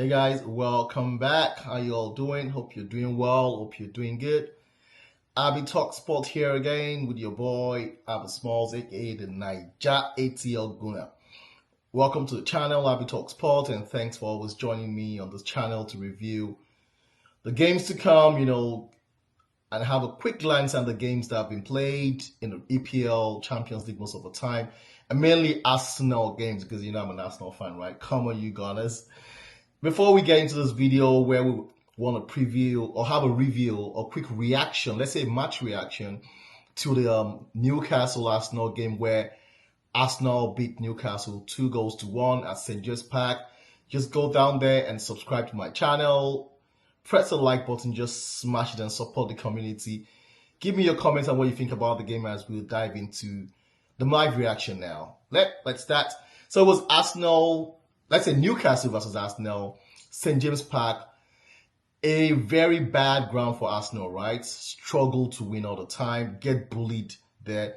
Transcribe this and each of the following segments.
Hey guys, welcome back. How you all doing? Hope you're doing well. Hope you're doing good. Abby Talk Sport here again with your boy Abby Smalls, aka the Niger ATL Guna. Welcome to the channel Abby Talk Sport, and thanks for always joining me on this channel to review the games to come, and have a quick glance at the games that have been played in the EPL Champions League most of the time, and mainly Arsenal games because I'm an Arsenal fan, right? Come on, you Gunners. Before we get into this video where we want to preview or have a review or quick reaction, let's say match reaction to the Newcastle Arsenal game where Arsenal beat Newcastle 2-1 at St. James Park. Just go down there and subscribe to my channel. Press the like button, just smash it and support the community. Give me your comments on what you think about the game as we'll dive into the live reaction now. Let's start. So it was Arsenal. Let's say Newcastle versus Arsenal, St. James Park, a very bad ground for Arsenal, right? Struggle to win all the time, get bullied there.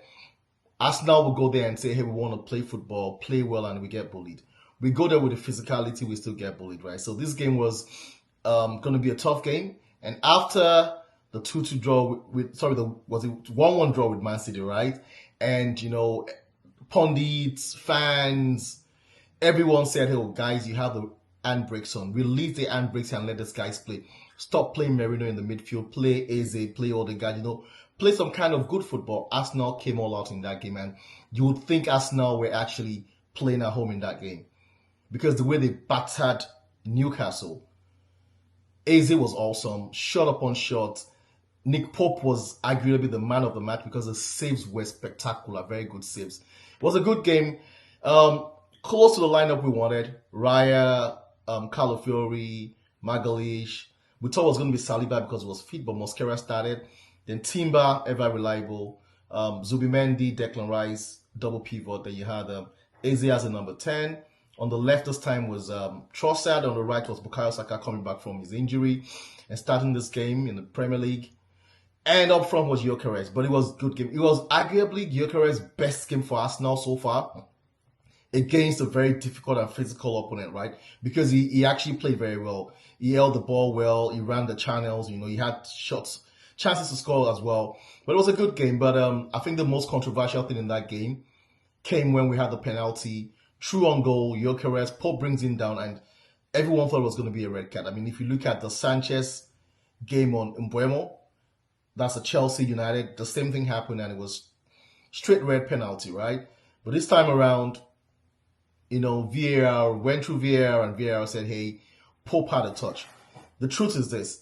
Arsenal will go there and say, hey, we want to play football, play well, and we get bullied. We go there with the physicality, we still get bullied, right? So this game was going to be a tough game. And after the 2-2 draw was it 1-1 draw with Man City, right? And, pundits, fans, everyone said, hey, guys, you have the handbrakes on. Release the handbrakes and let these guys play. Stop playing Merino in the midfield. Play Eze, play Odegaard, play some kind of good football. Arsenal came all out in that game, and you would think Arsenal were actually playing at home in that game because the way they battered Newcastle. Eze was awesome. Shot upon shot. Nick Pope was arguably the man of the match because the saves were spectacular. Very good saves. It was a good game. Close to the lineup we wanted. Raya, Calafiori, Magalhaes. We thought it was going to be Saliba because it was fit, but Mosquera started. Then Timber, ever reliable. Zubimendi, Declan Rice, double pivot. Then you had Eze as a number 10. On the left this time was Trossard. On the right was Bukayo Saka coming back from his injury and starting this game in the Premier League. And up front was Gyökeres, but it was a good game. It was arguably Gyökeres' best game for Arsenal so far, against a very difficult and physical opponent, right? Because he actually played very well. He held the ball well. He ran the channels. He had chances to score as well. But it was a good game. But I think the most controversial thing in that game came when we had the penalty. True on goal, Gyökeres, Pope brings him down, and everyone thought it was going to be a red card. I mean, if you look at the Sanchez game on Mbeumo, that's a Chelsea United, the same thing happened, and it was straight red penalty, right? But this time around, VAR went through VAR and VAR said, hey, Pope had a touch. The truth is this.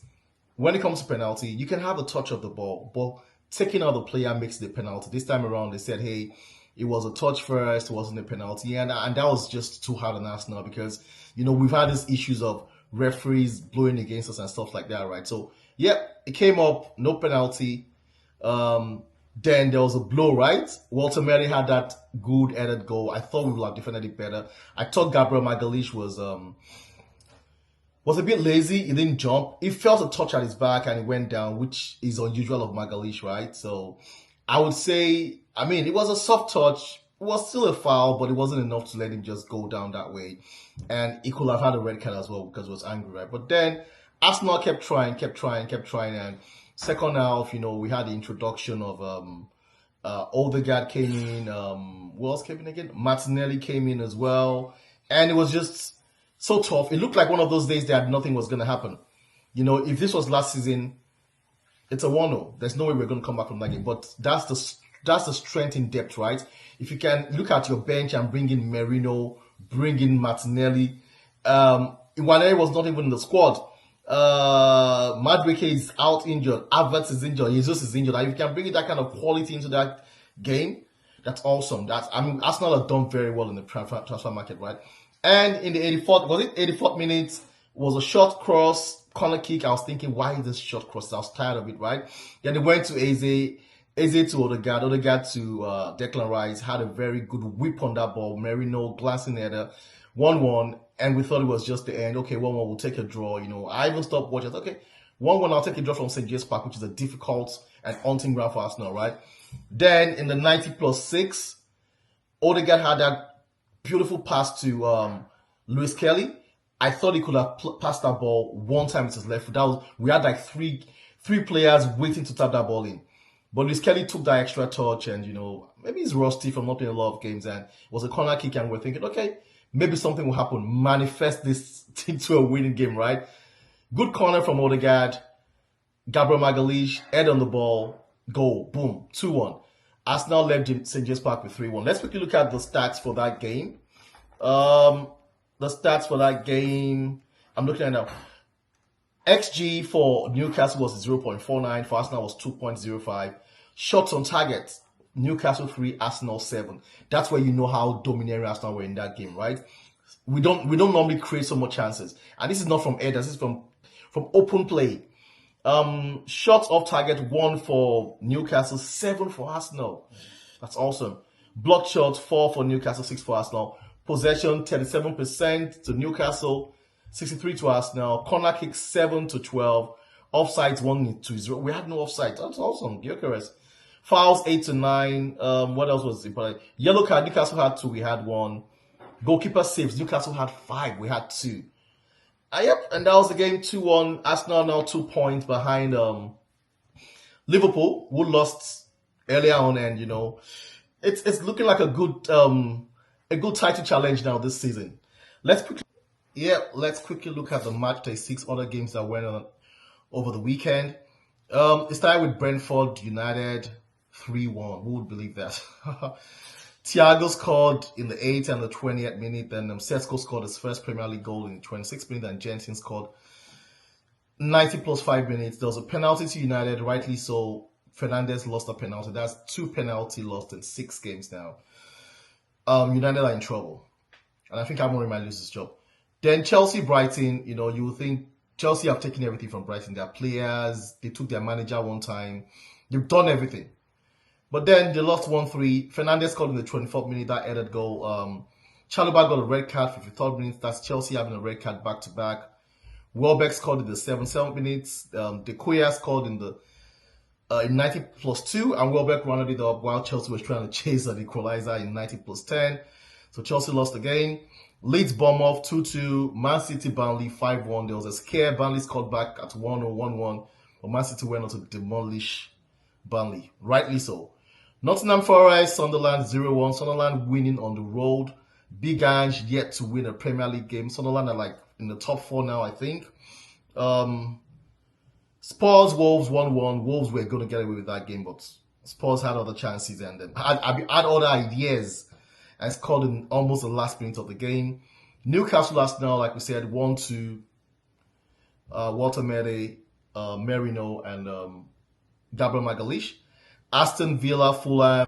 When it comes to penalty, you can have a touch of the ball, but taking out the player makes the penalty. This time around, they said, hey, it was a touch first, it wasn't a penalty. And that was just too hard on Arsenal because, we've had these issues of referees blowing against us and stuff like that, right? So, it came up, no penalty. Then there was a blow, right? Walter Merry had that good headed goal. I thought we would have defended it better. I thought Gabriel Magalhaes was a bit lazy. He didn't jump. He felt a touch at his back and he went down, which is unusual of Magalhaes, right? So I would say, it was a soft touch. It was still a foul, but it wasn't enough to let him just go down that way. And he could have had a red card as well because he was angry, right? But then Arsenal kept trying. And second half, we had the introduction of Odegaard came in. Who else came in again? Martinelli came in as well. And it was just so tough. It looked like one of those days that nothing was going to happen. If this was last season, it's a 1-0. There's no way we're going to come back from that game. But that's the strength in depth, right? If you can look at your bench and bring in Merino, bring in Martinelli. Iwanere was not even in the squad. Madueke is out injured. Havertz is injured. Jesus is injured. If you can bring that kind of quality into that game, that's awesome. Arsenal have done very well in the transfer market, right? And in the 84th minute, was a short cross, corner kick. I was thinking, why is this short cross? I was tired of it, right? Then they went to Eze to Odegaard to Declan Rice, had a very good whip on that ball. Merino, glancing header, 1-1. And we thought it was just the end. Okay, 1-1, we'll take a draw. I even stopped watching. Okay, 1-1, I'll take a draw from St. James Park, which is a difficult and haunting ground for Arsenal, right? Then in the 90+6, Odegaard had that beautiful pass to Lewis Kelly. I thought he could have passed that ball one time with his left foot. We had like three players waiting to tap that ball in. But Luis Kelly took that extra touch and, maybe he's rusty from not playing a lot of games and it was a corner kick and we're thinking, okay, maybe something will happen. Manifest this into a winning game, right? Good corner from Odegaard. Gabriel Magalhaes, head on the ball, goal, boom, 2-1. Arsenal led St. James Park with 3-1. Let's quickly look at the stats for that game. The stats for that game, I'm looking at now. XG for Newcastle was 0.49, for Arsenal was 2.05. Shots on target, Newcastle 3, Arsenal 7. That's where you know how domineering Arsenal were in that game, right? We don't normally create so much chances. And this is not from headers, this is from open play. Shots off target, 1 for Newcastle, 7 for Arsenal. That's awesome. Blocked shots, 4 for Newcastle, 6 for Arsenal. Possession, 37% to Newcastle, 63 to Arsenal. Corner kick, 7-12. Offsides, 1-0. We had no offsides. That's awesome. Gyökeres. Fouls, 8-9. What else was important? Yellow card, Newcastle had 2. We had 1. Goalkeeper saves, Newcastle had 5. We had 2. Yep, and that was the game, 2-1. Arsenal now 2 points behind Liverpool, who lost earlier on, and it's looking like a good title challenge now this season. Let's quickly look at the match day 6 other games that went on over the weekend. It started with Brentford United 3-1. Who would believe that? Thiago scored in the 8th and the 20th minute, then Sesko scored his first Premier League goal in the 26th minute, and Jensen scored 90 plus 5 minutes. There was a penalty to United, rightly so. Fernandes lost a penalty. That's 2 penalty lost in 6 games now. United are in trouble. And I think Amorim might lose his job. Then Chelsea-Brighton, you would think Chelsea have taken everything from Brighton. Their players, they took their manager one time. They've done everything. But then they lost 1-3. Fernandes scored in the 24th minute, that headed goal. Chalobah got a red card, 53rd minute. That's Chelsea having a red card back-to-back. Welbeck scored in the 7th minutes. De Gea scored in 90 plus 2, and Welbeck rounded it up while Chelsea was trying to chase an equalizer in 90 plus 10. So Chelsea lost the game. Leeds Bournemouth 2-2. Man City Burnley 5-1. There was a scare. Burnley scored back at 1-1-1. But Man City went on to demolish Burnley. Rightly so. Nottingham Forest, Sunderland 0-1. Sunderland winning on the road. Big Ange yet to win a Premier League game. Sunderland are like in the top 4 now, I think. Spurs Wolves 1-1. Wolves were going to get away with that game, but Spurs had other chances and had other ideas and scored in almost the last minute of the game. Newcastle Arsenal, like we said, 1-2. Walter Mede, Merino, and Gabriel Magalhaes. Aston Villa, Fulham.